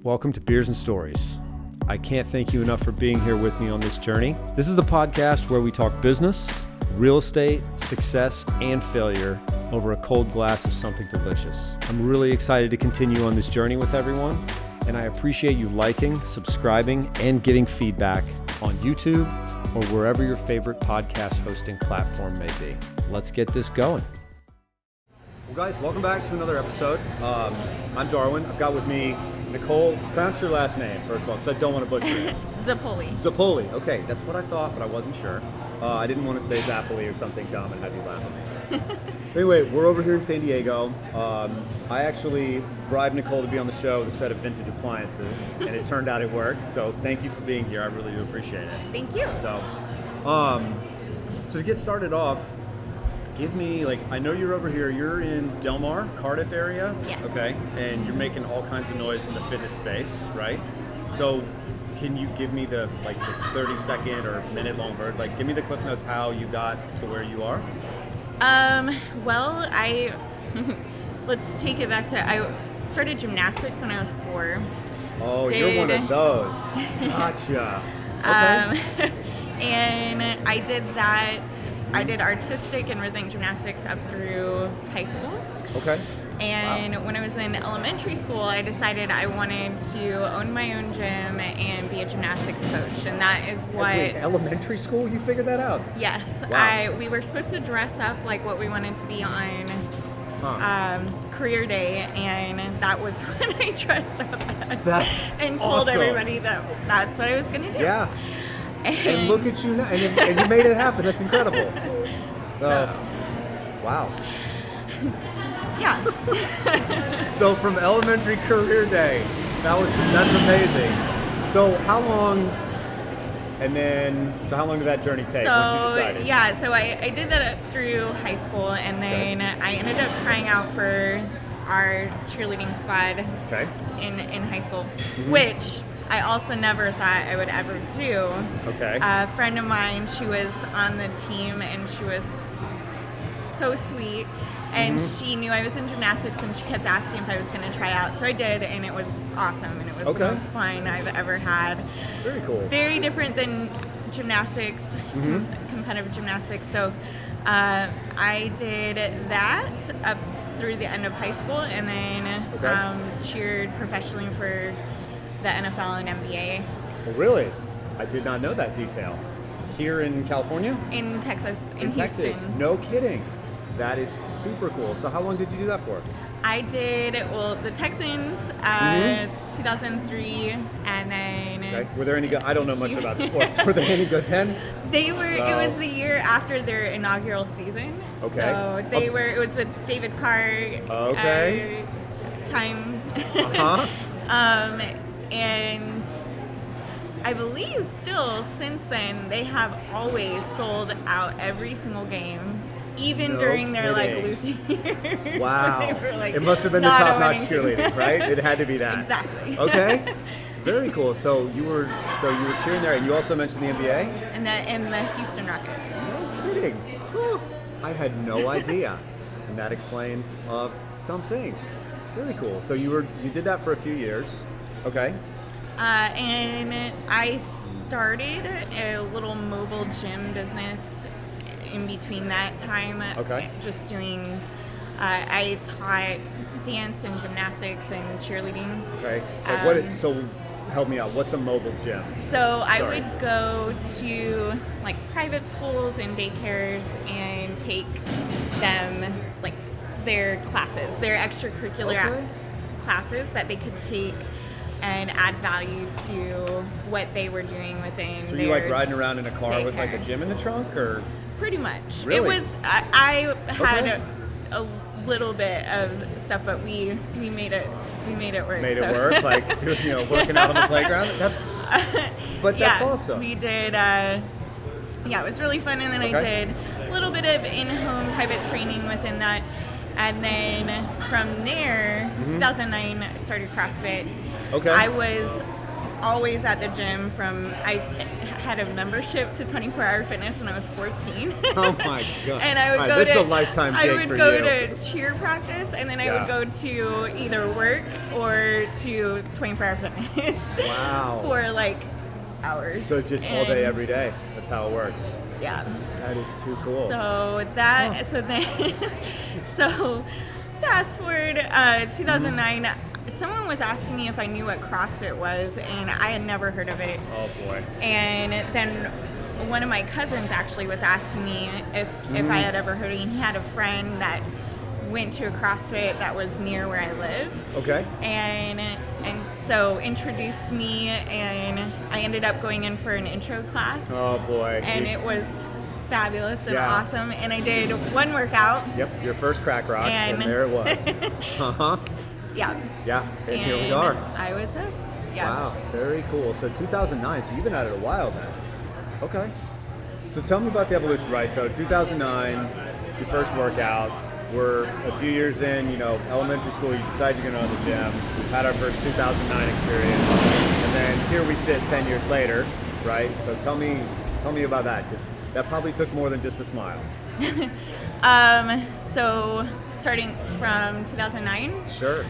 Welcome to Beers and Stories. I can't thank you enough for being here with me on this journey. This is the podcast where we talk business, real estate, success, and failure over a cold glass of something delicious. I'm really excited to continue on this journey with everyone, and I appreciate you liking, subscribing, and giving feedback on YouTube or wherever your favorite podcast hosting platform may be. Let's get this going. Well, guys, welcome back to another episode. I'm Darwin. I've got with me Nicole. Pronounce your last name, first of all, because I don't want to butcher it. Zapoli. Zapoli. Okay, that's what I thought, but I wasn't sure. I didn't want to say Zapoli or something dumb and have you laugh at me. Anyway, we're over here in San Diego. I actually bribed Nicole to be on the show with a set of vintage appliances, and it turned out it worked. So thank you for being here. I really do appreciate it. Thank you. So to get started off, give me, I know you're over here, you're in Del Mar, Cardiff area? Yes. Okay, and you're making all kinds of noise in the fitness space, right? So can you give me the 30-second or minute-long version? Give me the Cliff Notes how you got to where you are. Well, let's take it back to, I started gymnastics when I was 4. Oh, you're one of those. Gotcha. Okay. And I did that. I did artistic and rhythmic gymnastics up through high school. Okay. And when I was in elementary school, I decided I wanted to own my own gym and be a gymnastics coach. And that is what... Wait, elementary school? You figured that out? Yes. Wow. We were supposed to dress up like what we wanted to be on career day, and that was when I dressed up as and told awesome. Everybody that that's what I was going to do. Yeah. And look at you now, and you made it happen. That's incredible. So, wow. Yeah. So from elementary career day, that's amazing. So how long did that journey take once you decided? Yeah, so I did that up through high school, and then I ended up trying out for our cheerleading squad in high school, which I also never thought I would ever do. Okay. A friend of mine, she was on the team, and she was so sweet. And she knew I was in gymnastics, and she kept asking if I was going to try out. So I did, and it was awesome, and it was the most fun I've ever had. Very cool. Very different than gymnastics, competitive gymnastics. So I did that up through the end of high school, and then cheered professionally for the NFL and NBA. Oh, really? I did not know that detail. Here in California? In Texas, in Houston. Texas. No kidding. That is super cool. So how long did you do that for? I did, the Texans, 2003, and then... Okay. Were there any good? I don't know much about sports. Were there any good then? They were, it was the year after their inaugural season. Okay. So they were, it was with David Carr. Okay. Time. And I believe still, since then, they have always sold out every single game. Even during their losing years. Wow. They were, it must have been the top-notch cheerleading, right? It had to be that. Exactly. Okay. Very cool. So you were cheering there, and you also mentioned the NBA? And the Houston Rockets. No kidding. Huh. I had no idea. And that explains some things. Very cool. So you did that for a few years. Okay. And I started a little mobile gym business in between that time. Okay. Just doing, I taught dance and gymnastics and cheerleading. Okay. So help me out. What's a mobile gym? So I would go to private schools and daycares and take them their classes, their extracurricular classes that they could take and add value to what they were doing within So their you riding around in a car with a gym in the trunk, or? Pretty much. Really? It was, I had a little bit of stuff, but we made it work. Made it work, working out on the playground? That's awesome. We did, it was really fun, and then I did a little bit of in-home private training within that, and then from there, 2009, I started CrossFit. Okay. I was always at the gym I had a membership to 24 Hour Fitness when I was 14. Oh my God. And I would go this to is a lifetime gig I would for go you. to cheer practice, and then I would go to either work or to 24 Hour Fitness. Wow. For like hours. So just all day, every day. That's how it works. Yeah. That is too cool. So fast forward 2009. Someone was asking me if I knew what CrossFit was, and I had never heard of it. Oh boy. And then one of my cousins actually was asking me if I had ever heard of it. And he had a friend that went to a CrossFit that was near where I lived. Okay. And so introduced me, and I ended up going in for an intro class. Oh boy. And it was fabulous and awesome. And I did one workout. Yep, your first crack rock, and there it was. Uh-huh. Yeah. Yeah, and here we are. I was hooked. Yeah. Wow, very cool. So 2009, so you've been at it a while then. Okay. So tell me about the evolution, right? So 2009, your first workout. We're a few years in, elementary school, you decide you're going to go to the gym. We've had our first 2009 experience. And then here we sit 10 years later, right? So tell me about that, because that probably took more than just a smile. So starting from 2009. Sure.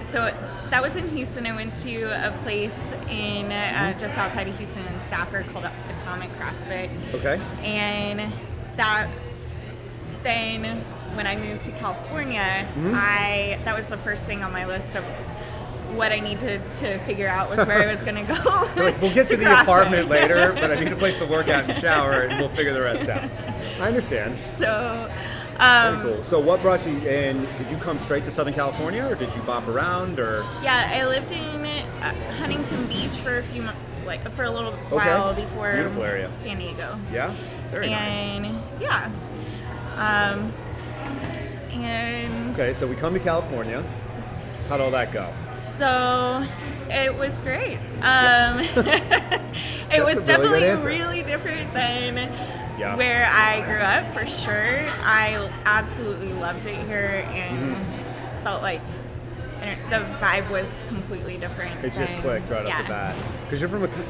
So that was in Houston. I went to a place in just outside of Houston in Stafford called Atomic CrossFit. Okay. And then when I moved to California, that was the first thing on my list of what I needed to figure out was where I was going to go. We'll get to the CrossFit. apartment later, but I need a place to work out and shower, and we'll figure the rest out. I understand. So, very cool. So what brought you in? Did you come straight to Southern California, or did you bop around, or? Yeah, I lived in Huntington Beach for a few for a little while before Beautiful area. San Diego. Yeah, very nice. And yeah, and okay, so we come to California. How'd all that go? so it was great. It was a really good definitely answer. really different than where I grew up, for sure. I absolutely loved it here, and felt like the vibe was completely different. It just clicked right off the bat. Because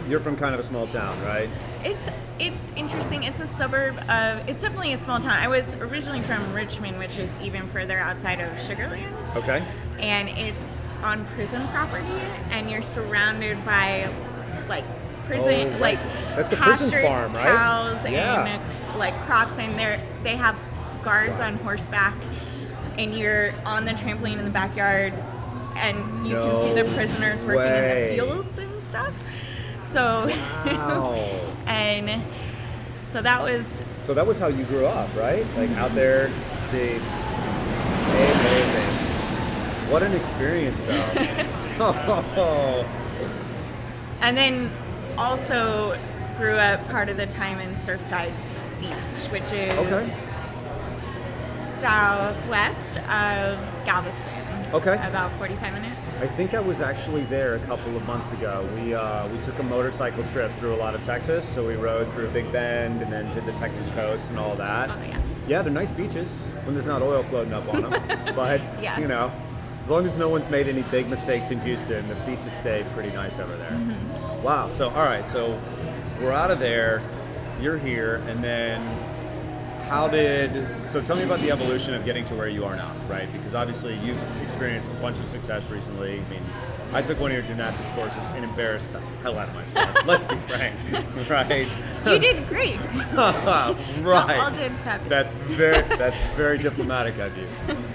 you're from kind of a small town, right? It's interesting. It's a suburb of. It's definitely a small town. I was originally from Richmond, which is even further outside of Sugar Land. Okay. And it's on prison property, and you're surrounded by prison That's the prison pastures, farm, right? cows, and crops, and they have guards on horseback, and you're on the trampoline in the backyard, and you can see the prisoners working in the fields and stuff. So, and so that was. So that was how you grew up, right? Out there, see. Amazing. What an experience, though. And then also grew up part of the time in Surfside Beach, which is southwest of Galveston. Okay. About 45 minutes. I think I was actually there a couple of months ago. We took a motorcycle trip through a lot of Texas, so we rode through Big Bend and then did the Texas coast and all that. Oh, yeah. Yeah, they're nice beaches when there's not oil floating up on them. But, as long as no one's made any big mistakes in Houston, the beaches stay pretty nice over there. Mm-hmm. Wow. So, all right. So we're out of there. You're here. And then so tell me about the evolution of getting to where you are now, right? Because obviously you've experienced a bunch of success recently. I mean, I took one of your gymnastics courses and embarrassed the hell out of myself. Let's be frank, right? You did great. Right. All did fabulous. That's very diplomatic of you.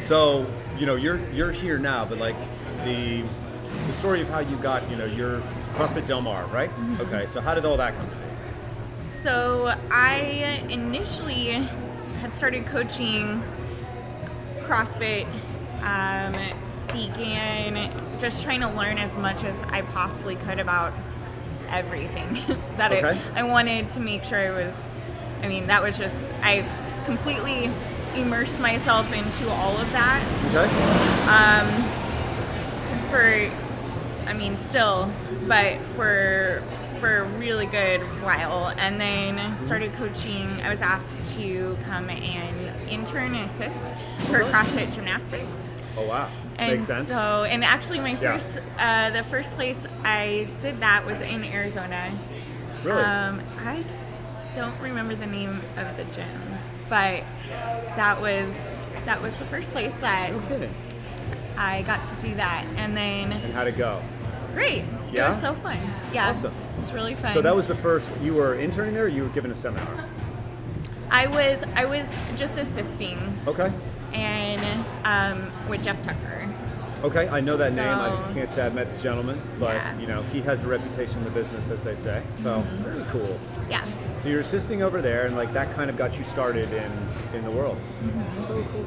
So, you're here now, but the story of how you got, your CrossFit Del Mar, right? Mm-hmm. Okay. So how did all that come to be? So I initially had started coaching CrossFit, began just trying to learn as much as I possibly could about everything that I wanted to make sure that was just, I completely immersed myself into all of that. For a really good while, and then started coaching. I was asked to come and intern and assist for CrossFit Gymnastics. Oh wow! And Makes sense. so, and actually my Yeah. the first place I did that was in Arizona. Really? I don't remember the name of the gym, but that was the first place that No kidding. I got to do that. And then, And how'd it go? great. Yeah? It was so fun. Yeah. Awesome. It was really fun. So that was the first, you were interning there or you were given a seminar? I was just assisting Okay. and with Jeff Tucker. Okay, I know that So- name. I can't say I've met the gentleman, but Yeah. you know, he has a reputation in the business, as they say. So very cool. Yeah. So you're assisting over there, and like that kind of got you started in the world. Mm-hmm. So cool.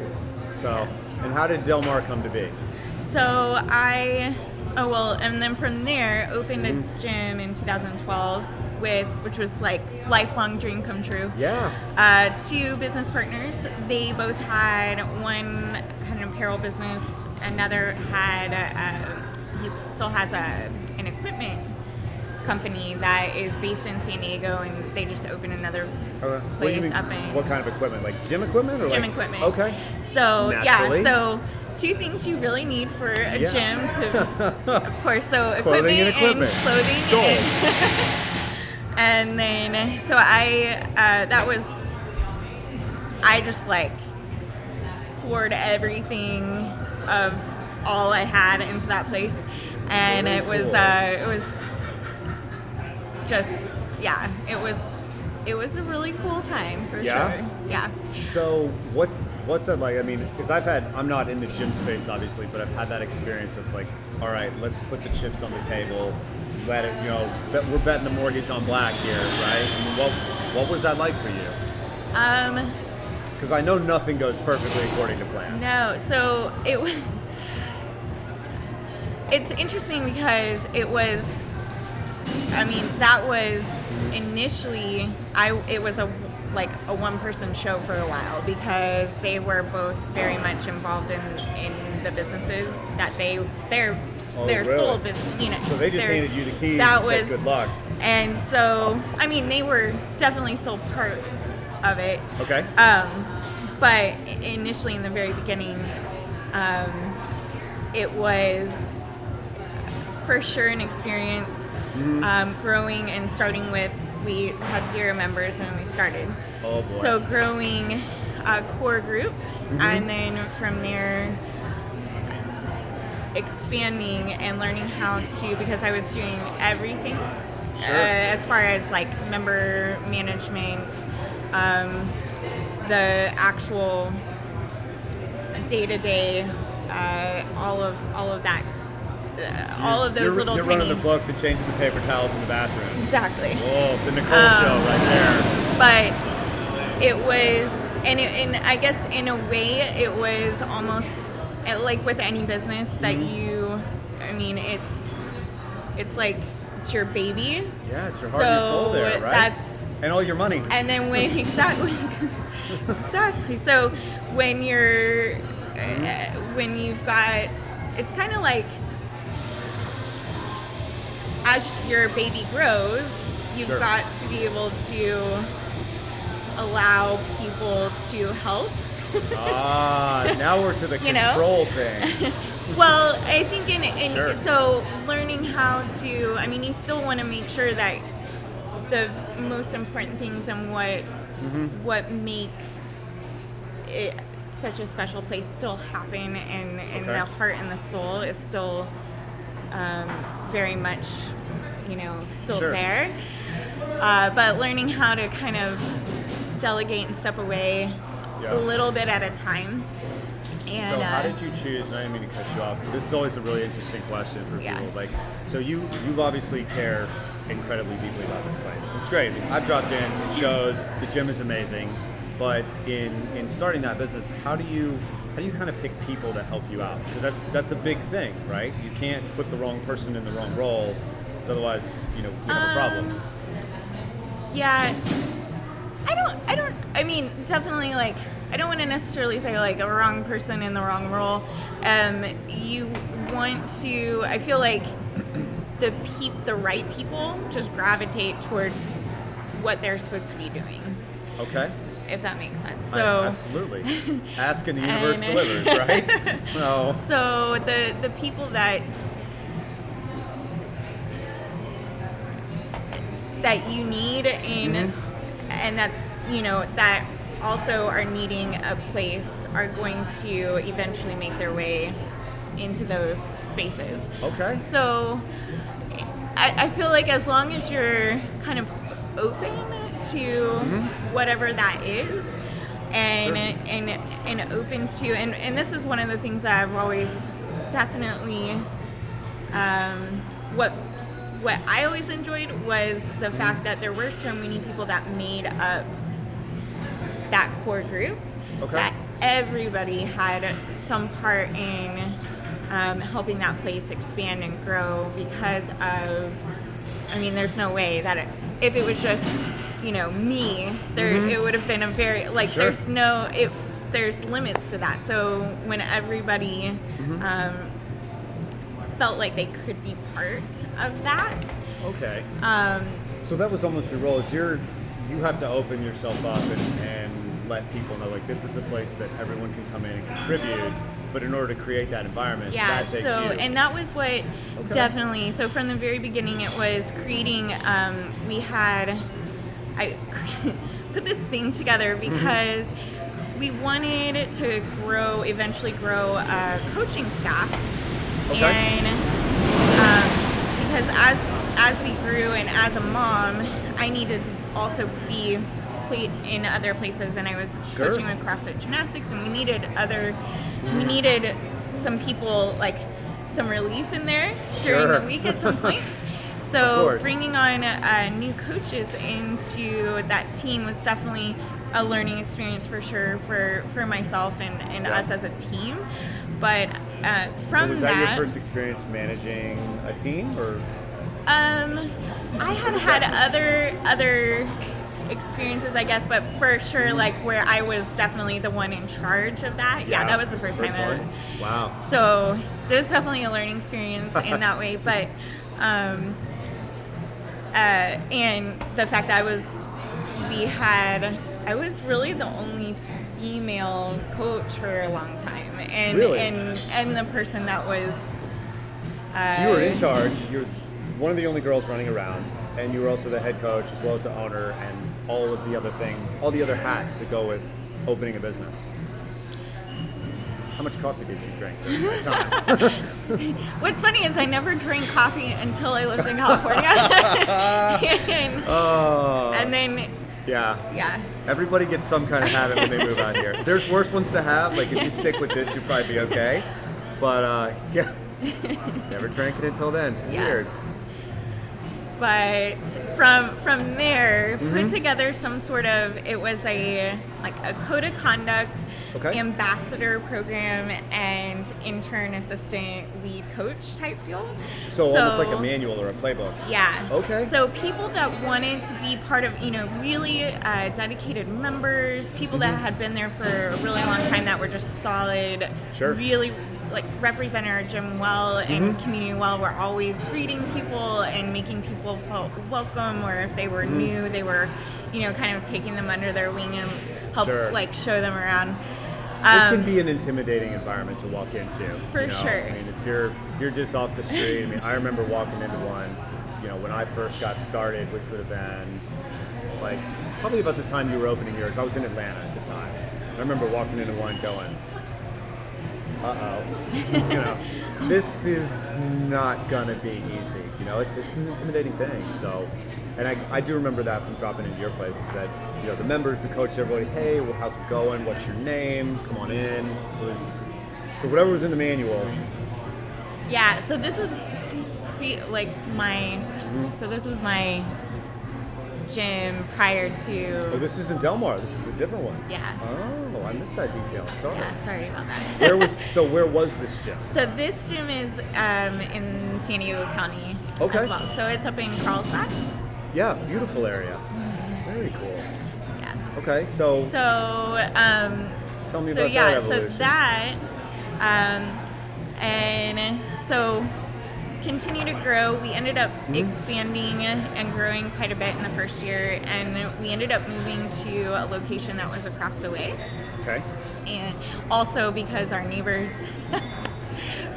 So, and how did Del Mar come to be? So and then from there opened a gym in 2012 which was like lifelong dream come true. Yeah. 2 business partners. They both had, one had an apparel business, another had he still has an equipment company that is based in San Diego, and they just opened another Okay. place up in What kind of equipment? Like gym equipment or gym like, equipment. Okay. So Naturally. yeah, so 2 things you really need for a Yeah. gym to, of course, so Clothing and equipment. clothing Sold. and then so I just like poured everything of all I had into that place, and Very it was cool. just it was a really cool time for Yeah? sure. Yeah. So what's that like? I mean, because I'm not in the gym space obviously, but I've had that experience of like, all right, let's put the chips on the table, let it, we're betting the mortgage on black here, right? I mean, what was that like for you? Because I know nothing goes perfectly according to plan. No, so it's interesting because that was initially, it was a one-person show for a while, because they were both very much involved in the businesses that their really? sole business, So they just handed you the keys that and said good luck. And so, I mean, they were definitely still part of it. Okay. But initially, in the very beginning, it was for sure an experience. Growing and starting with, we had 0 members when we started. Oh boy. So growing a core group, and then from there expanding and learning how to, because I was doing everything. Sure. As far as like member management, the actual day-to-day, all of that, all of those little you're tiny. running the books and changing the paper towels in the bathroom. Exactly. Whoa, the Nicole show right there. But it was, and I guess in a way it was almost like with any business that it's like, it's your baby. Yeah, it's your heart and your soul there, right? And all your money. And then exactly. So when you've got, it's kind of like, as your baby grows, you've Sure. got to be able to allow people to help. Now we're to the control thing. Well, I think Sure. so learning how to, I mean, you still want to make sure that the most important things and what make it such a special place still happen, and the heart and the soul is still very much, still Sure. there. But learning how to kind of delegate and step away Yeah. a little bit at a time. And So how did you choose, and I didn't mean to cut you off, this is always a really interesting question for Yeah. people. Like, so you obviously care incredibly deeply about this place. It's great. I've dropped in, it shows, the gym is amazing, but in starting that business, how do you kind of pick people to help you out? Because that's a big thing, right? You can't put the wrong person in the wrong role, otherwise, you have a problem. Yeah, I mean, definitely, like, I don't want to necessarily say, like, a wrong person in the wrong role. You want to, I feel like the right people just gravitate towards what they're supposed to be doing. Okay. if that makes sense. So absolutely. Ask and the universe delivers, right? So the people that you need in and that that also are needing a place are going to eventually make their way into those spaces. Okay. So I feel like as long as you're kind of open to whatever that is and open to and this is one of the things that I've always definitely what I always enjoyed was the fact that there were so many people that made up that core group, that everybody had some part in helping that place expand and grow because of, I mean, there's no way that if it was just, me, it would have been a very, there's limits to that. So when everybody felt like they could be part of that. Okay. So that was almost your role, is you have to open yourself up and let people know, like, this is a place that everyone can come in and contribute, but in order to create that environment, that takes you. And that was what definitely, so from the very beginning it was creating, I put this thing together because we wanted to eventually grow a coaching staff. And because as we grew and as a mom, I needed to also be in other places, and I was coaching with CrossFit Gymnastics, and we needed some people, like some relief in there during the week at some points. So bringing on new coaches into that team was definitely a learning experience for sure for myself and us as a team. But was that your first experience managing a team, or? I had other experiences, I guess, but for sure, like where I was definitely the one in charge of that. Yeah, that was the first time. Wow. So it was definitely a learning experience in that way. But and the fact that I was really the only female coach for a long time, and and the person that was. So you were in charge. You're one of the only girls running around, and you were also the head coach as well as the owner, and all of the other things, all the other hats that go with opening a business. How much coffee did you drink during that time? What's funny is I never drank coffee until I lived in California, and then. Yeah. Everybody gets some kind of habit when they move out here. There's worse ones to have. Like if you stick with this, you'll probably be okay. But never drank it until then. Yes. Weird. But from there, put together some sort of, it was a code of conduct, ambassador program, and intern assistant lead coach type deal. So almost like a manual or a playbook. Yeah. Okay. So people that wanted to be part of, really dedicated members, people that had been there for a really long time that were just solid, really represented our gym well and community well. We're always greeting people and making people feel welcome, or if they were new, they were, kind of taking them under their wing and help show them around. It can be an intimidating environment to walk into. For sure. I mean, if you're just off the street, I remember walking into one, when I first got started, which would have been probably about the time you were opening yours. I was in Atlanta at the time. I remember walking into one going, this is not gonna be easy. It's an intimidating thing. So, and I do remember that from dropping into your place. Is that the members, the coach, everybody, hey, well, how's it going? What's your name? Come on in. So whatever was in the manual. Yeah. So this was this was my gym prior to. Oh, this isn't Del Mar. This is a different one. Yeah. Oh, I missed that detail. Sorry. Yeah, sorry about that. Where was this gym? So this gym is in San Diego County as well. So it's up in Crawford. Yeah, beautiful area. Very cool. Yeah. Okay, so. Tell me about that evolution. And so continue to grow. We ended up expanding and growing quite a bit in the first year, and we ended up moving to a location that was across the way. Okay. And also because our neighbors,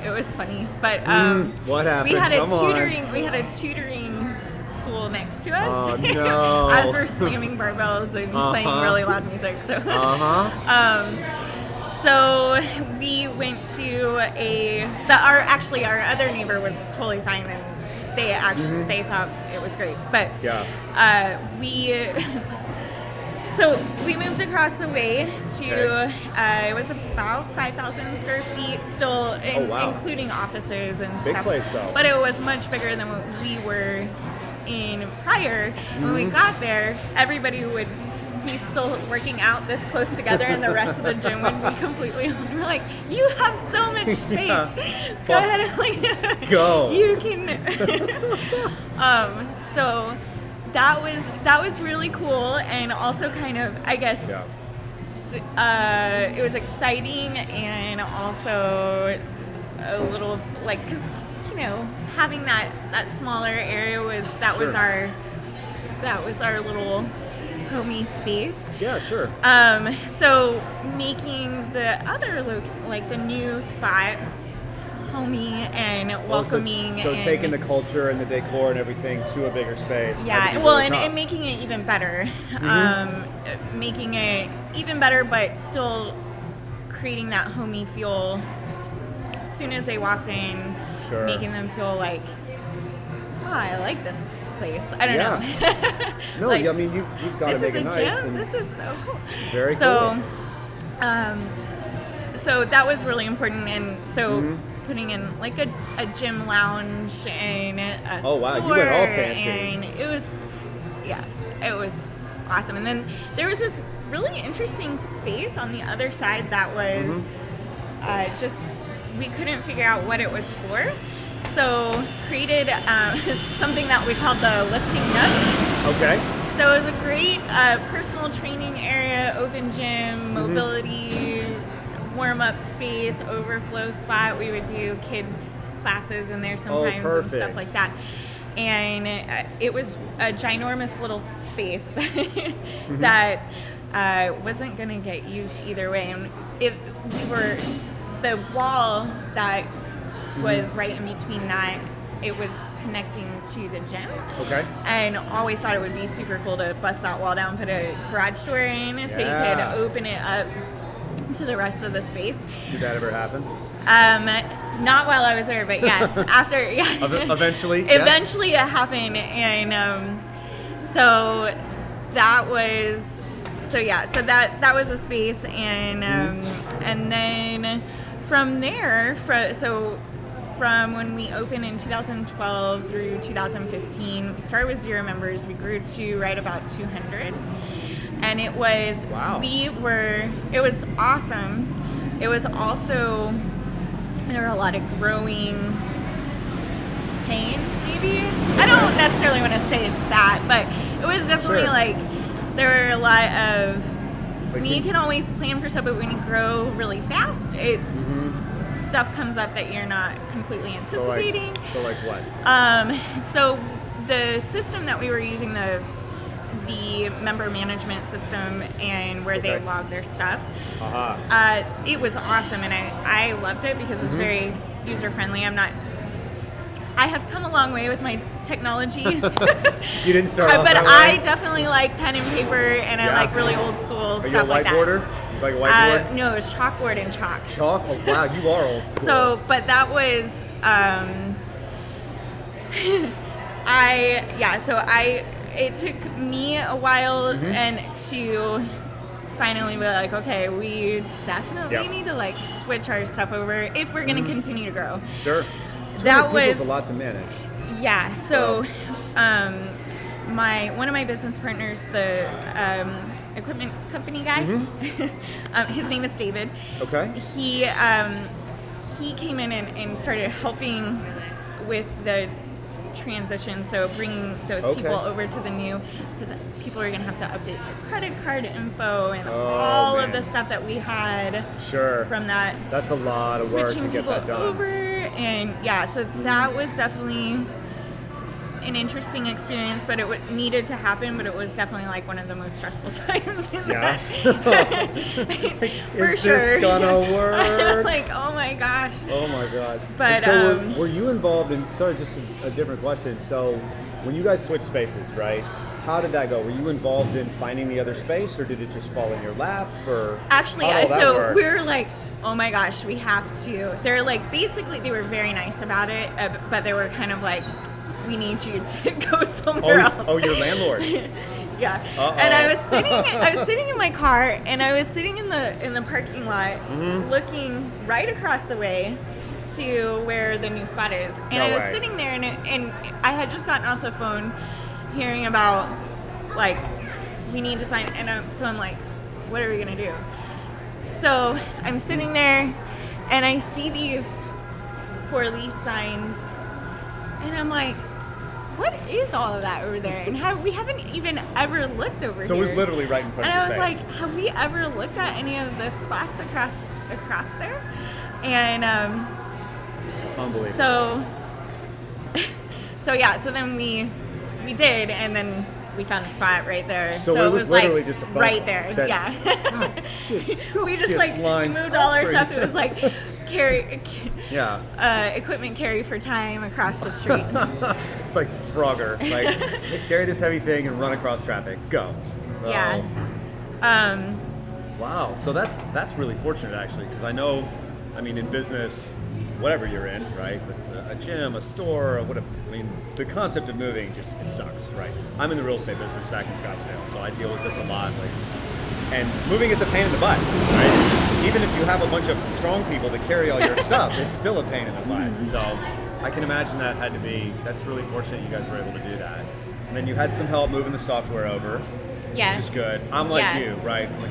it was funny, but what happened? We had a tutoring school next to us. Oh, no. As we're slamming barbells and playing really loud music. So, so we went to our other neighbor was totally fine, and they thought it was great. But we moved across the way to it was about 5,000 square feet, still including offices and big stuff. Place, though. But it was much bigger than what we were in prior. When we got there, everybody would be still working out this close together, and the rest of the gym would be completely on. We're like, you have so much space. Go ahead and go. You can. So that was really cool, and also kind of, I guess, it was exciting, and also a little like, because having that smaller area was our little homey space. Yeah, sure. So making the other the new spot homey and welcoming. So taking the culture and the decor and everything to a bigger space. Yeah, well, and making it even better. Making it even better, but still creating that homey feel as soon as they walked in. Sure. Making them feel like, I like this place. I don't know. No, I mean, you've got to make it nice. Gym? This is so cool. Very cool. So that was really important, and so putting in like a gym lounge and a store. You went all fancy. And it was awesome. And then there was this really interesting space on the other side that was just, we couldn't figure out what it was for. So created something that we called the lifting nook. Okay. So it was a great personal training area, open gym, mobility, warm-up space, overflow spot. We would do kids classes in there sometimes and stuff like that. And it was a ginormous little space that wasn't going to get used either way. And the wall that was right in between that, it was connecting to the gym. Okay. And always thought it would be super cool to bust that wall down, put a garage door in, so you could open it up to the rest of the space. Did that ever happen? Not while I was there, but yes, after. Eventually. Eventually, it happened, and so that was. So that was a space, and then from there, from when we opened in 2012 through 2015, we started with 0 members. We grew to right about 200, and it was it was awesome. It was also, there were a lot of growing pains, maybe. I don't necessarily want to say that, but it was definitely there were a lot of. You can always plan for stuff, but when you grow really fast, it's stuff comes up that you're not completely anticipating. So like what? So the system that we were using, the member management system, and where they log their stuff, it was awesome, and I loved it because it was very user friendly. I have come a long way with my technology. You didn't start off but that way? I definitely like pen and paper, and I like really old school stuff like that. Are you a whiteboarder? Like a whiteboard? No, it was chalkboard and chalk. Chalk? Oh wow, you are old school. So, but that was, it took me a while and to finally be like, okay, we definitely need to switch our stuff over if we're going to continue to grow. Sure. That was a lot to manage. Yeah. So, one of my business partners, the equipment company guy, his name is David. Okay. He came in and started helping with the transition, so bringing those people over to the new, because people are going to have to update their credit card info and all of the stuff that we had from that. That's a lot of work to get that done. Over, And yeah, so that was definitely an interesting experience, but it needed to happen, but it was definitely like one of the most stressful times in that. For Is sure. this gonna work? Like, oh my gosh. Oh my God. But and so were you involved in, sorry, just a different question. So when you guys switched spaces, right? How did that go? Were you involved in finding the other space, or did it just fall in your lap? Or actually, how did that so work? we were like, oh my gosh, we have to. They're like, basically, they were very nice about it, but they were kind of like, we need you to go somewhere else. Oh, your landlord. Yeah. Uh-oh. And I was sitting in my car, and I was sitting in the parking lot, looking right across the way to where the new spot is. And No I was way. sitting there, and I had just gotten off the phone hearing about, like, we need to find, and so I'm like, what are we gonna do? So I'm sitting there, and I see these for lease signs, and I'm like, what is all of that over there? And we haven't even ever looked over So here. it was literally right in front And of I your was face. like, have we ever looked at any of the spots across there? And Unbelievable. so yeah, so then we did, and then we found a spot right there. So it was literally like just a phone right call there. that- Yeah. Just- We just like lines moved all our up stuff. for It was like Yeah. equipment carry for time across the street. It's like Frogger. Like, carry this heavy thing and run across traffic. Go. Yeah. Wow. So that's really fortunate, actually, because I know, I mean, in business, whatever you're in, right? But a gym, a store, or whatever. I mean, the concept of moving it sucks, right? I'm in the real estate business back in Scottsdale, so I deal with this a lot. Like, and moving is a pain in the butt, right? Even if you have a bunch of strong people that carry all your stuff, it's still a pain in the butt. So I can imagine that's really fortunate you guys were able to do that. And then you had some help moving the software over, Yes. which is good. I'm like Yes. you, right? Like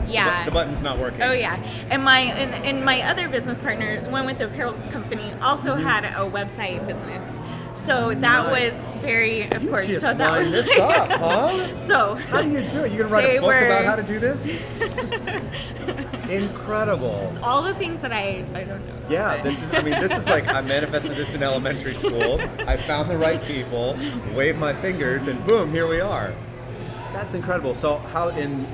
Yeah. the button's not working. Oh yeah, and my other business partner, the one with the apparel company, also had a website business. So that Nice. was very, of course. Just So that line was this up, huh? So How do you do it? You gonna write They a book were- about how to do this? Incredible. all the things that I don't know. Yeah, this is like, I manifested this in elementary school. I found the right people, waved my fingers, and boom, here we are. That's incredible. So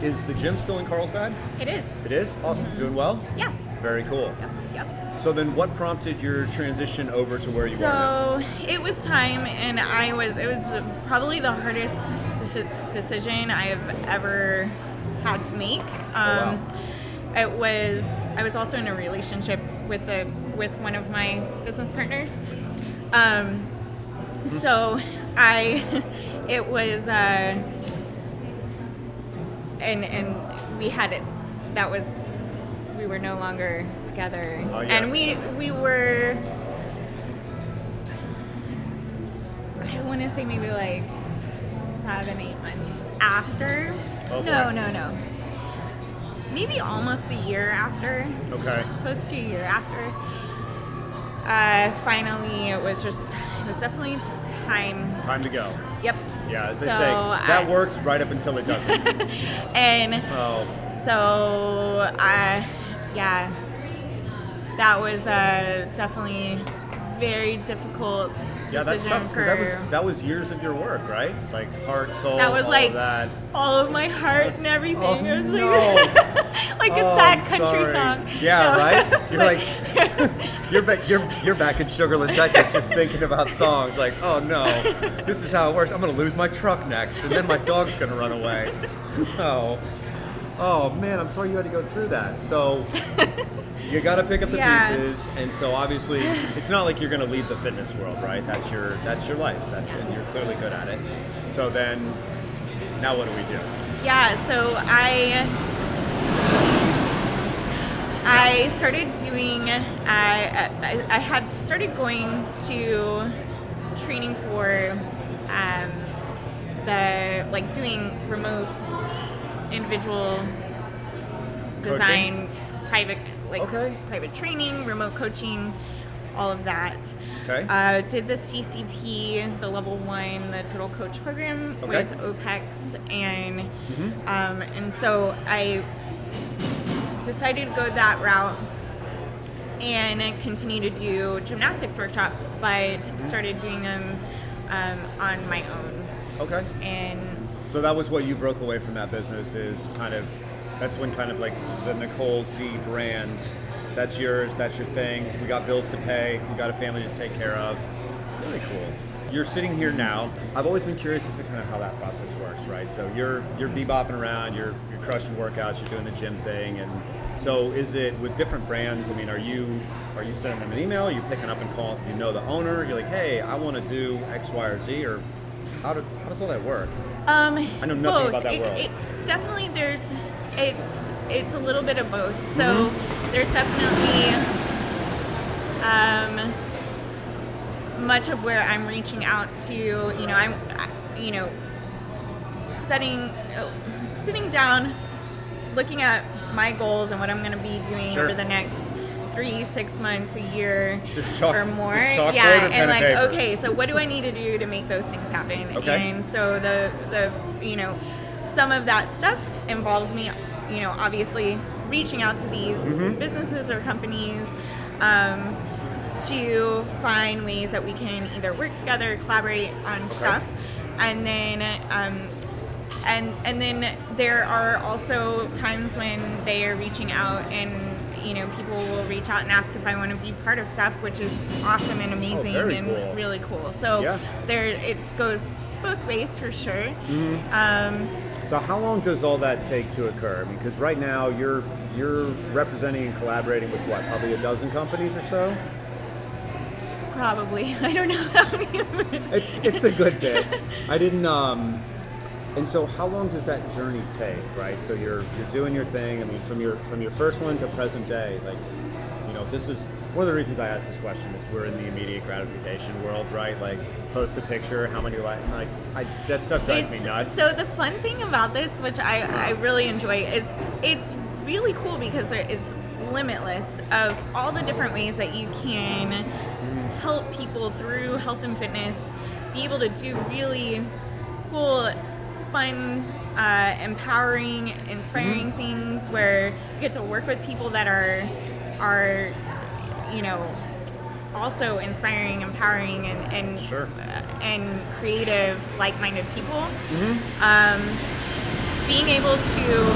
is the gym still in Carlsbad? It is. It is? Awesome. Doing well? Yeah. Very cool. Yep. So then what prompted your transition over to where you are now? So it was time, and it was probably the hardest decision I have ever had to make. Wow. I was also in a relationship with one of my business partners. So it was, and we had it. We were no longer together, Oh, yes. and we were. I want to say maybe like 7-8 months after. Oh, boy. No. Maybe almost a year after. Okay. Close to a year after. Finally, it was definitely time. Time to go. Yep. Yeah, as they So say, that works right up until it doesn't. And Oh. so that was definitely very difficult Yeah, that's decision tough, because that was years of your work, right? Like heart, soul, That was all like of that. all of my heart and everything. Oh, It was no. like a Oh, sad I'm country sorry. song. Yeah, No. right? You're like, you're back in Sugarland, Texas, just thinking about songs. Like, oh no, this is how it works. I'm gonna lose my truck next, and then my dog's gonna run away. Oh man, I'm sorry you had to go through that. So you got to pick up the Yeah. pieces, and so obviously it's not like you're gonna leave the fitness world, right? That's your life, and you're clearly good at it. So then, now what do we do? Yeah, so I started doing. I had started going to training for doing remote individual design, private Okay. private training, remote coaching, all of that. Okay. Did the CCP, the level 1, the Total Coach program Okay. with OPEX, and so I decided to go that route. and continue to do gymnastics workshops, but started doing them on my own. Okay. And so that was what you broke away from that business, is that's when kind of like the Nicole Z brand, that's yours, that's your thing. We got bills to pay, we got a family to take care of. Really cool. You're sitting here now. I've always been curious as to kind of how that process works, right? So you're bebopping around, you're crushing workouts, you're doing the gym thing, and so is it with different brands? I mean, are you sending them an email? Are you picking up and calling? You know the owner. You're like, hey, I want to do X, Y, or Z, or how does all that work? I know nothing both. about that world. It's definitely it's a little bit of both. So there's definitely much of where I'm reaching out to. I'm sitting down, looking at my goals and what I'm going to be doing over the next 3-6 months, a year, or more. Yeah, and like, okay, so what do I need to do to make those things happen? Okay. And so the some of that stuff involves me, obviously reaching out to these businesses or companies to find ways that we can either work together, collaborate on stuff, and then and then there are also times when they are reaching out and people will reach out and ask if I want to be part of stuff, which is awesome and amazing and cool. Really cool. So it goes both ways for sure. So how long does all that take to occur? I mean, because right now you're representing and collaborating with what, probably a dozen companies or so? Probably. I don't know how many. It's a good bit. I didn't. And so how long does that journey take, right? So you're doing your thing. I mean, from your first one to present day, like, this is one of the reasons I asked this question is we're in the immediate gratification world, right? Like, post a picture, how many that stuff drives me nuts. So the fun thing about this, which I really enjoy, is it's really cool because it's limitless of all the different ways that you can help people through health and fitness be able to do really cool, fun, empowering, inspiring things where you get to work with people that are also inspiring, empowering, and creative, like-minded people. Being able to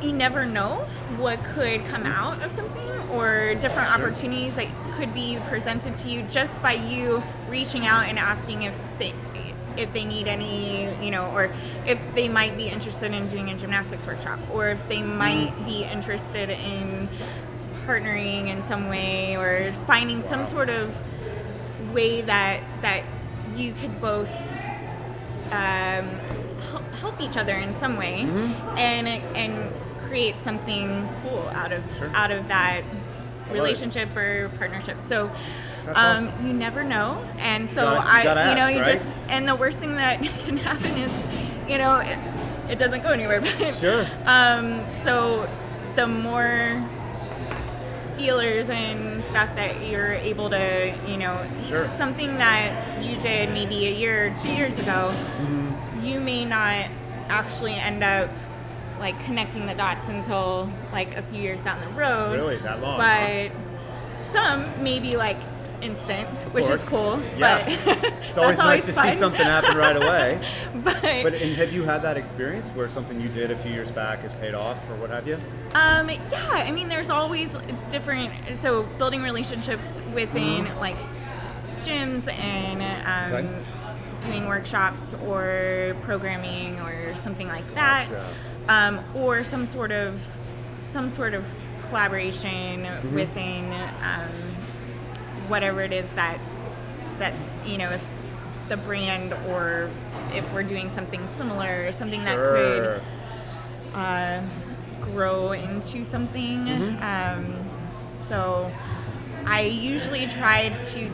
you never know what could come out of something, or different opportunities that could be presented to you just by you reaching out and asking if they need any, or if they might be interested in doing a gymnastics workshop, or if they might be interested in partnering in some way, or finding some sort of way that you could both help each other in some way, and create something cool out of that relationship or partnership. So awesome. You never know, and so just, and the worst thing that can happen is it doesn't go anywhere. But so the more feelers and stuff that you're able to something that you did maybe a year or 2 years ago, you may not actually end up like connecting the dots until like a few years down the road. Really, that long? But some maybe like instant, which is cool. Yeah. But it's always nice to see something happen right away. But and have you had that experience where something you did a few years back has paid off, or what have you? Yeah, I mean, there's always different. So building relationships within like gyms and doing workshops or programming or something like that, or some sort of collaboration within whatever it is that if the brand, or if we're doing something similar, something that could grow into something. So I usually try to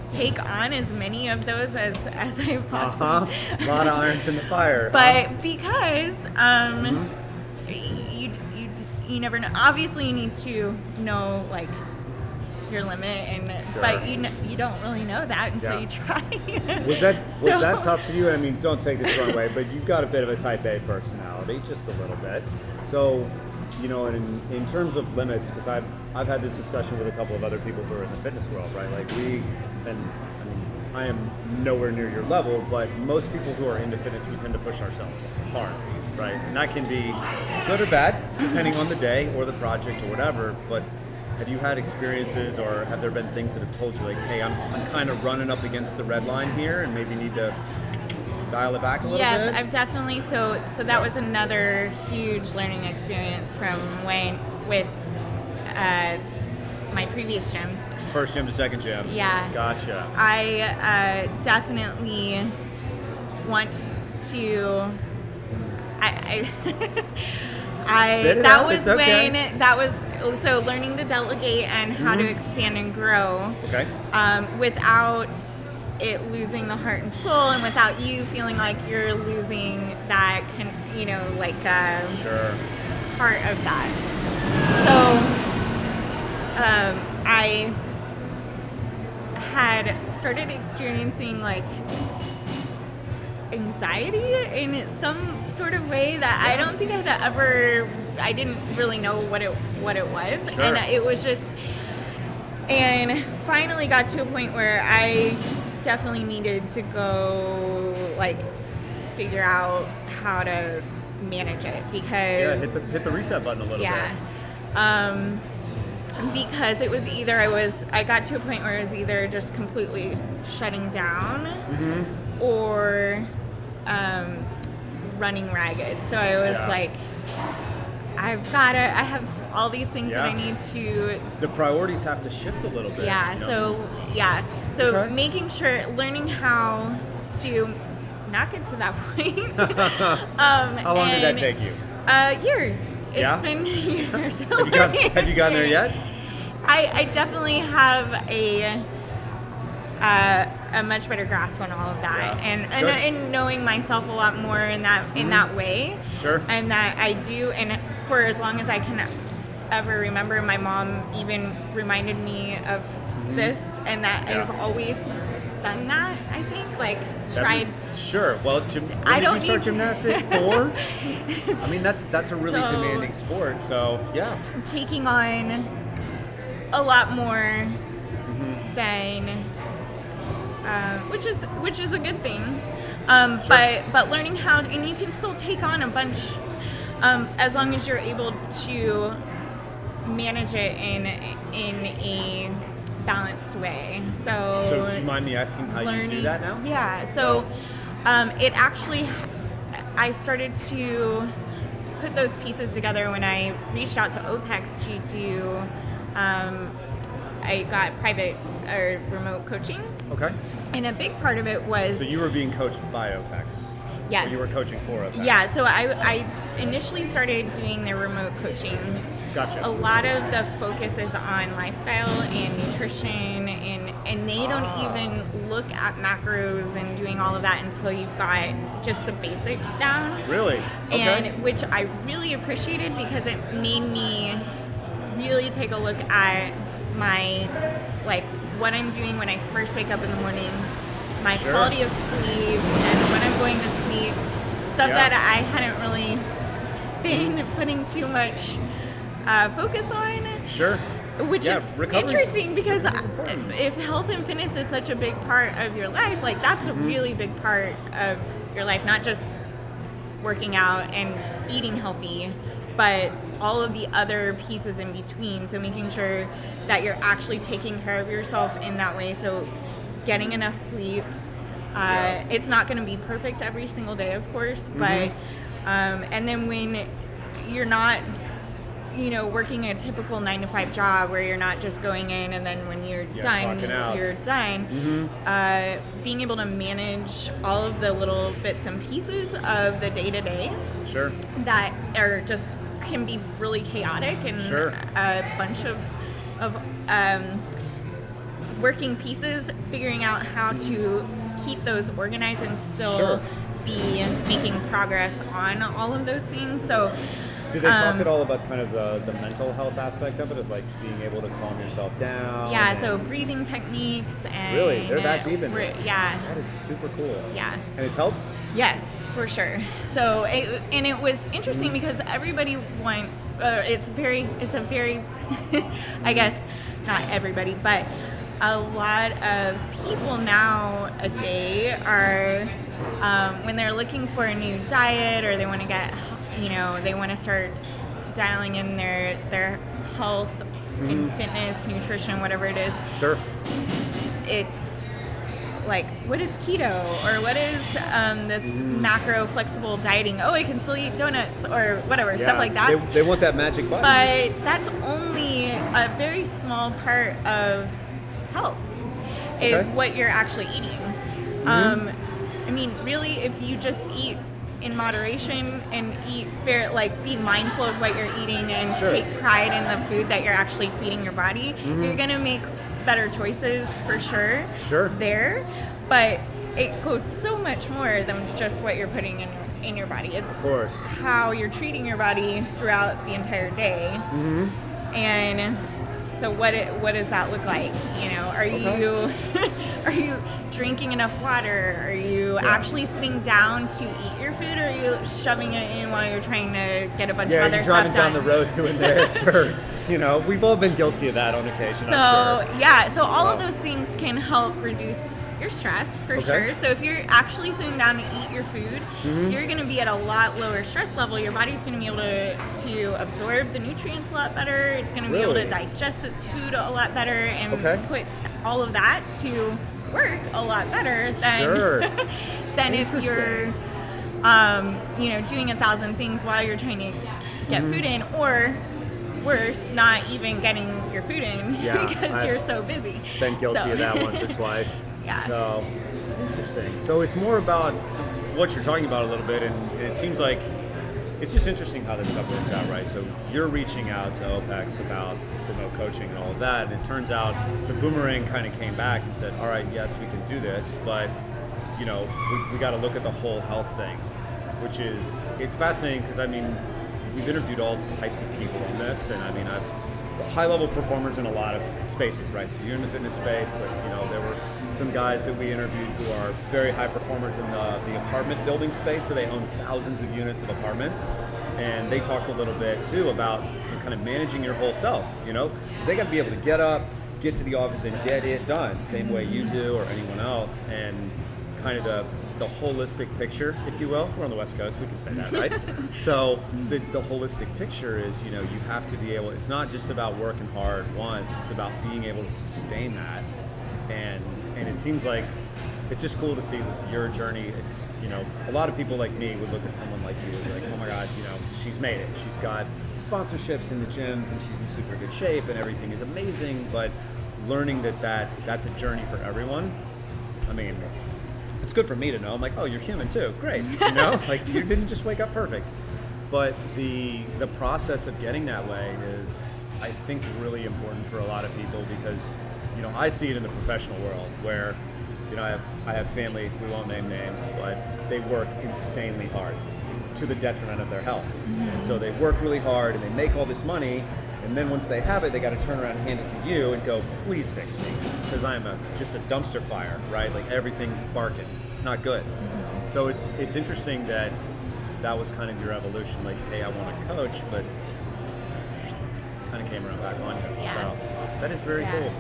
take on as many of those as I possibly. A lot of irons in the fire. But because you never know. Obviously, you need to know like your limit, and Sure. but you don't really know that until you try. Was that tough for you? I mean, don't take this the wrong way, but you've got a bit of a type A personality, just a little bit. So, you know, in terms of limits, because I've had this discussion with a couple of other people who are in the fitness world, right? Like I am nowhere near your level, but most people who are into fitness, we tend to push ourselves hard, right? And that can be good or bad, depending on the day or the project or whatever. But have you had experiences, or have there been things that have told you, like, hey, I'm kind of running up against the red line here, and maybe need to dial it back a little bit? Yes, I've definitely. So that was another huge learning experience from with my previous gym. First gym to second gym. Yeah. Gotcha. I definitely want to. That was so learning to delegate and how to expand and grow. Okay. Without it losing the heart and soul, and without you feeling like you're losing that Sure. part of that. So I had started experiencing like anxiety in some sort of way that I don't think I didn't really know what it was. Sure. And it was just, and finally got to a point where I definitely needed to go like figure out how to manage it, because hit the reset button a little bit. Because it was either I got to a point where it was either just completely shutting down or running ragged. So I was like, I have all these things that I need to. The priorities have to shift a little bit. Yeah. You know? So Okay. making sure, learning how to not get to that point. How long did that take you? Years. Yeah? It's been years. Have you gotten there yet? I definitely have a much better grasp on all of that, and knowing myself a lot more in that way. Sure. And that I do, and for as long as I can ever remember, my mom even reminded me of this, and that I've always done that. I think tried. Sure. Well, when did you start gymnastics? 4? I mean, that's a really demanding sport. So yeah. Taking on a lot more than, which is a good thing. Sure. But learning how, and you can still take on a bunch, as long as you're able to manage it in a balanced way. So do you mind me asking how you do that now? Yeah. So it actually, I started to put those pieces together when I reached out to OPEX to do. I got private or remote coaching. Okay. And a big part of it was. So you were being coached by OPEX. Yes. Or you were coaching for OPEX. Yeah. So I initially started doing their remote coaching. Gotcha. A lot of the focus is on lifestyle and nutrition, and they don't even look at macros and doing all of that until you've got just the basics down. Really? Okay. And which I really appreciated, because it made me really take a look at my, what I'm doing when I first wake up in the morning, my quality of sleep, and when I'm going to sleep, stuff that I hadn't really been putting too much focus on. Sure. Which is interesting, because if health and fitness is such a big part of your life, that's a really big part of your life, not just working out and eating healthy, but all of the other pieces in between. So making sure that you're actually taking care of yourself in that way. So getting enough sleep. It's not going to be perfect every single day, of course, but and then when you're not, working a typical 9-to-5 job where you're not just going in and then when you're done, you're done. Being able to manage all of the little bits and pieces of the day-to-day that are just can be really chaotic, and a bunch of working pieces, figuring out how to keep those organized and still be making progress on all of those things. So Do they talk at all about kind of the mental health aspect of it, of like being able to calm yourself down? Yeah, so breathing techniques and... Really? They're that deep in it? Yeah. That is super cool. Yeah. And it helps? Yes, for sure. So, it was interesting because everybody wants, it's a very, I guess, not everybody, but a lot of people nowadays are, when they're looking for a new diet or they want to get, they want to start dialing in their health and fitness, nutrition, whatever it is. Sure. It's like, what is keto, or what is this macro flexible dieting? Oh, I can still eat donuts or whatever, stuff like that. They want that magic button. But that's only a very small part of health, is what you're actually eating. I mean, really, if you just eat in moderation and be mindful of what you're eating and take pride in the food that you're actually feeding your body, you're gonna make better choices for sure. There, but it goes so much more than just what you're putting in your body. It's how you're treating your body throughout the entire day. And so what does that look like? Are you drinking enough water? Are you actually sitting down to eat your food, or are you shoving it in while you're trying to get a bunch of other stuff done? Yeah, driving down the road doing this, or we've all been guilty of that on occasion. So all of those things can help reduce your stress for sure. So if you're actually sitting down to eat your food, you're going to be at a lot lower stress level. Your body's going to be able to absorb the nutrients a lot better. It's going to be able to digest its food a lot better and put all of that to work a lot better than than if you're doing 1,000 things while you're trying to get food in, or worse, not even getting your food in because you're so busy. Been guilty of that once or twice. Yeah. Interesting. So it's more about what you're talking about a little bit, and it seems like it's just interesting how this stuff works out, right? So you're reaching out to OPEX about remote coaching and all of that, and it turns out the boomerang kind of came back and said, all right, yes, we can do this, but we got to look at the whole health thing, which is, it's fascinating because we've interviewed all types of people on this, and I've high-level performers in a lot of spaces, right? So you're in the fitness space, but there were some guys that we interviewed who are very high performers in the apartment building space, so they own thousands of units of apartments, and they talked a little bit too about kind of managing your whole self, because they got to be able to get up, get to the office, and get it done, same way you do or anyone else, and kind of the holistic picture, if you will. We're on the West Coast, we can say that, right? So the holistic picture is, you have to be able, it's not just about working hard once, it's about being able to sustain that. And it seems like it's just cool to see your journey. It's, a lot of people like me would look at someone like you like, oh my God, she's made it. She's got sponsorships in the gyms and she's in super good shape and everything is amazing, but learning that's a journey for everyone. It's good for me to know. I'm like, oh, you're human too. Great. Like you didn't just wake up perfect. But the process of getting that way is, I think, really important for a lot of people because, I see it in the professional world where, I have family, we won't name names, but they work insanely hard to the detriment of their health. And so they work really hard and they make all this money, and then once they have it, they got to turn around and hand it to you and go, please fix me, because I'm just a dumpster fire, right? Like everything's barking. It's not good. So it's interesting that was kind of your evolution, like, hey, I want to coach, but kind of came around back on you. Yeah. So that is very cool.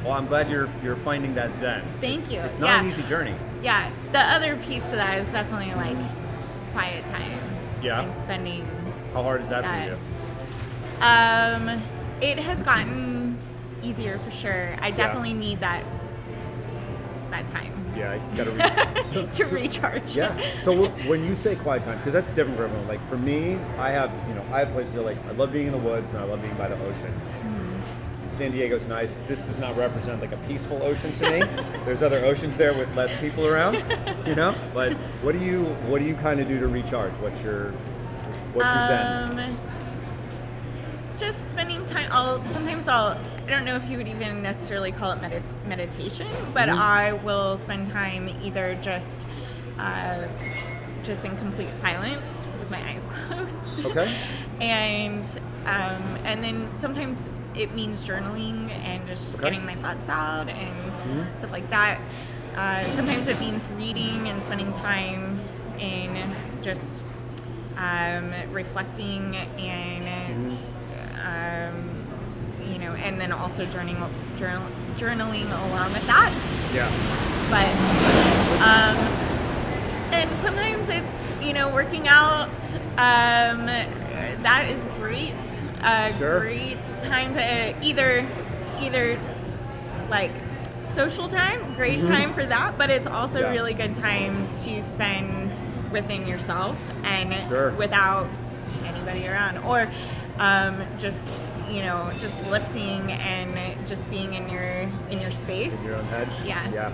Well, I'm glad you're finding that zen. Thank you. It's not an easy journey. Yeah. The other piece to that is definitely like quiet time. Yeah. And spending. How hard is that for you? It has gotten easier for sure. I definitely need that time. Yeah, you gotta to recharge. Yeah. So when you say quiet time, because that's different for everyone. Like for me, I have places that I love being in the woods and I love being by the ocean. San Diego's nice. This does not represent like a peaceful ocean to me. There's other oceans there with less people around, But what do you kind of do to recharge? What's your zen? Just spending time. I don't know if you would even necessarily call it meditation, but I will spend time either just just in complete silence with my eyes closed. Okay. And then sometimes it means journaling and just getting my thoughts out and stuff like that. Sometimes it means reading and spending time in just reflecting and and then also journaling along with that. Yeah. But and sometimes it's working out. That is great. Great time to either like social time, great time for that, but it's also really good time to spend within yourself and without anybody around, or just lifting and just being in your space. In your own head? Yeah. Yeah.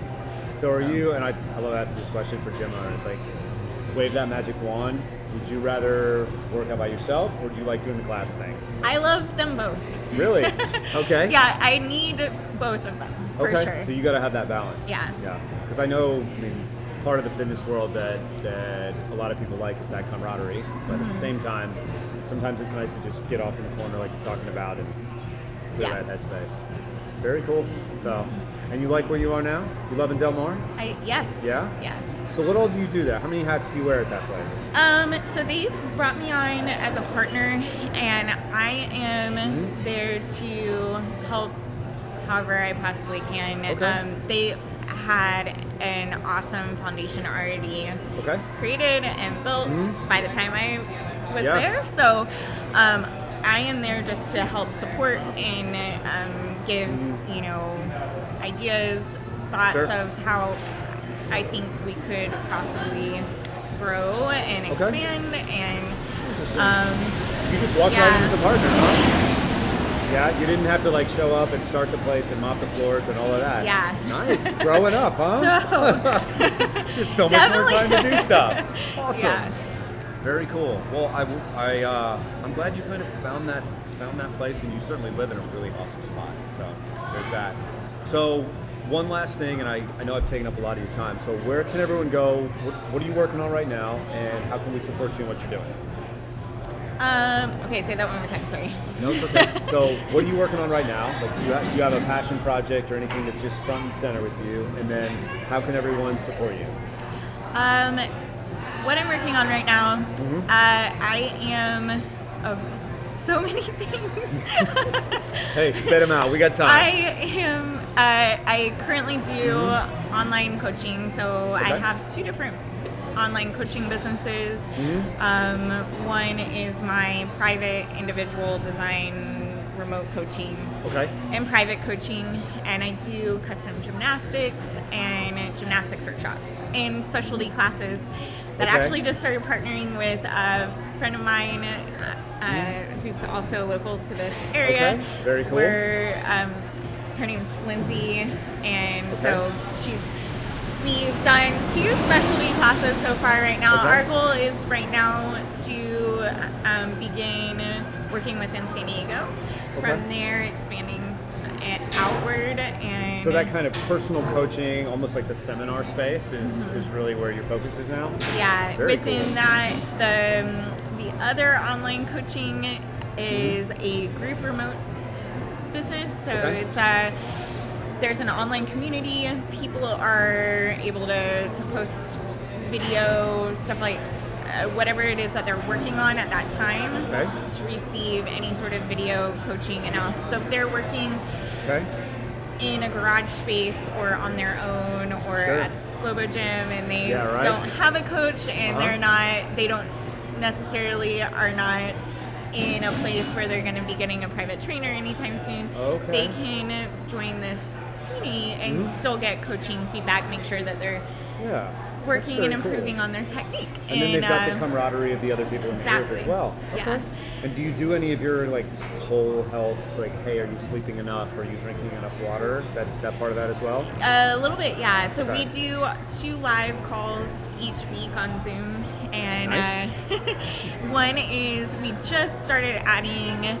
So are you, and I love asking this question for gym owners, like, wave that magic wand, would you rather work out by yourself, or do you like doing the class thing? I love them both. Really? Okay. Yeah, I need both of them, for sure. So you got to have that balance. Yeah. Yeah. Because I know, part of the fitness world that a lot of people like is that camaraderie, but at the same time, sometimes it's nice to just get off in the corner like you're talking about and clear that headspace. Very cool. So, and you like where you are now? You loving Del Mar? Yes. Yeah? Yeah. So what all do you do there? How many hats do you wear at that place? So they brought me on as a partner, and I am there to help however I possibly can. Okay. They had an awesome foundation already created and built by the time I was there. So I am there just to help support and give, ideas, thoughts of how I think we could possibly grow and expand. And you just walked right into the partner, huh? Yeah, you didn't have to show up and start the place and mop the floors and all of that. Yeah. Nice. Growing up, huh? So much more time to do stuff. Awesome. Yeah. Very cool. Well, I'm glad you kind of found that place, and you certainly live in a really awesome spot. So there's that. So one last thing, and I know I've taken up a lot of your time. So where can everyone go? What are you working on right now, and how can we support you in what you're doing? Okay, say that one more time. Sorry. No, it's okay. So what are you working on right now? Like, do you have a passion project or anything that's just front and center with you? And then how can everyone support you? What I'm working on right now, I am of so many things. Hey, spit them out. We got time. I currently do online coaching, so I have 2 different online coaching businesses. One is my private individual design remote coaching and private coaching, and I do custom gymnastics and gymnastics workshops and specialty classes that actually just started partnering with a friend of mine who's also local to this area. Okay. Very cool. Where her name's Lindsay, and so we've done 2 specialty classes so far right now. Our goal is right now to begin working within San Diego. From there, expanding outward. And so that kind of personal coaching, almost like the seminar space, is really where your focus is now? Yeah. Very within cool. that, the other online coaching is a group remote business. So it's there's an online community. People are able to post video, stuff like whatever it is that they're working on at that time to receive any sort of video coaching analysis. So if they're working in a garage space or on their own or at Globo Gym and they don't have a coach and they don't necessarily are not in a place where they're going to be getting a private trainer anytime soon, they can join this community and still get coaching feedback, make sure that they're working and improving on their technique. And then they've got the camaraderie of the other people in the group as well. Yeah. And do you do any of your whole health, hey, are you sleeping enough? Are you drinking enough water? Is that part of that as well? A little bit, yeah. So we do 2 live calls each week on Zoom. And one is we just started adding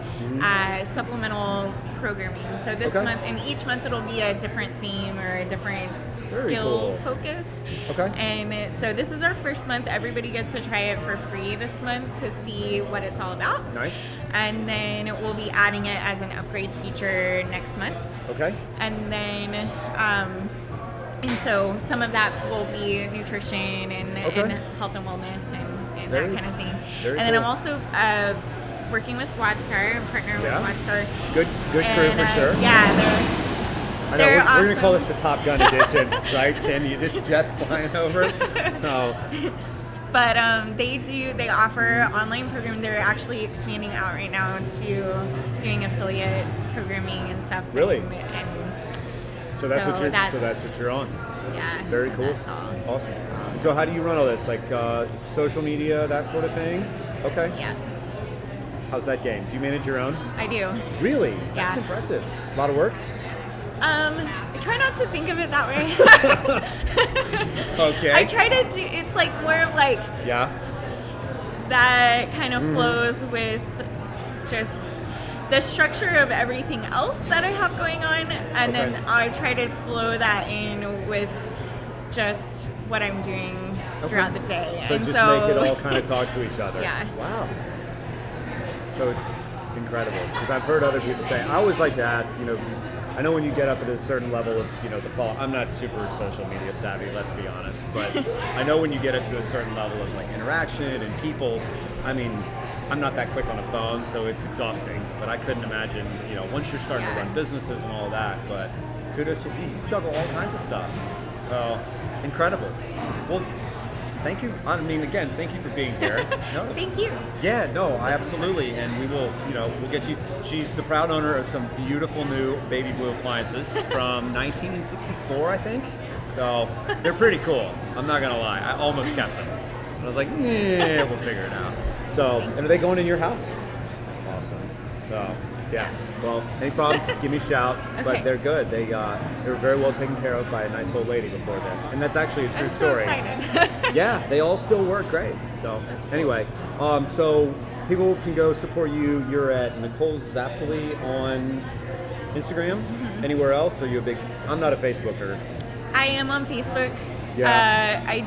supplemental programming. So this Okay. month, and each month it'll be a different theme or a different Very skill cool. focus. Okay. And so this is our first month. Everybody gets to try it for free this month to see what it's all about. Nice. And then we'll be adding it as an upgrade feature next month. Okay. And then, and so some of that will be nutrition and health and wellness and Very- that kind of thing. very And then I'm cool. also working with WADSTAR, I'm partnered Yeah. with WADSTAR. Good crew And, for sure. Yeah, I know, they're we're going to call this awesome. the Top Gun edition, right? Sandy, you just jets flying over. No. but they offer online programming. They're actually expanding out right now to doing affiliate programming and stuff. Really? And So that's what that's you're on. Yeah. Very so cool. That's all. Awesome. So how do you run all this? Like social media, that sort of thing? Okay. Yeah, How's that game? Do you manage your own? I do. Really? That's Yeah. impressive. A lot of work? I try not to think of it that way. Okay. I try to do, it's like more of like Yeah. that kind of flows with just the structure of everything else that I have going on, and Okay. then I try to flow that in with just what I'm doing throughout the day. So and just so, make it all kind of talk to each other. Yeah. Wow. So incredible. Because I've heard other people say, I always like to ask, I know when you get up at a certain level of, the fall, I'm not super social media savvy, let's be honest, but I know when you get up to a certain level of like interaction and people, I mean, I'm not that quick on a phone, so it's exhausting, but I couldn't imagine, once you're starting to Yeah. run businesses and all that, but kudos to you, you juggle all kinds of stuff. So, incredible. Well, thank you. I mean, again, thank you for being here. No, Thank you. yeah, no, I absolutely, and we will, we'll get you. She's the proud owner of some beautiful new baby blue appliances from 1964, I think. So they're pretty cool. I'm not gonna lie, I almost kept them. And I was like, yeah, we'll figure it out. So, and are they going in your house? Awesome. So, yeah. Well, any problems, give me a shout. Okay. But they're good. They were very well taken care of by a nice old lady before this, and that's actually a true I'm so story. excited. Yeah, they all still work great. So anyway, so people can go support you. You're at Nicole Zapoli on Instagram. Anywhere else? Are you a big? I'm not a Facebooker. I am on Facebook. Yeah.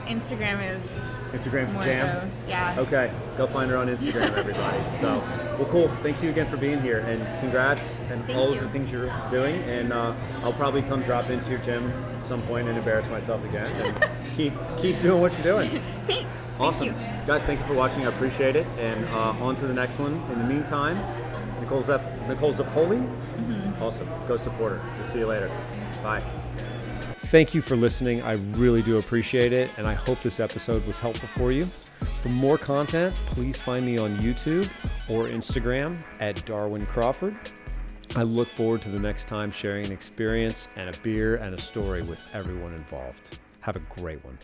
Instagram's Instagram's more jam. so. Yeah. Okay, go find her on Instagram, everybody. So, well, cool. Thank you again for being here, and congrats and Thank all you. of the things you're doing. And I'll probably come drop into your gym at some point and embarrass myself again. And keep doing what you're doing. Thanks. Awesome. Thank you. Guys, thank you for watching. I appreciate it. And on to the next one. In the meantime, Nicole Zapoli. Awesome. Go support her. We'll see you later. Bye. Thank you for listening. I really do appreciate it. And I hope this episode was helpful for you. For more content, please find me on YouTube or Instagram at Darwin Crawford. I look forward to the next time sharing an experience and a beer and a story with everyone involved. Have a great one.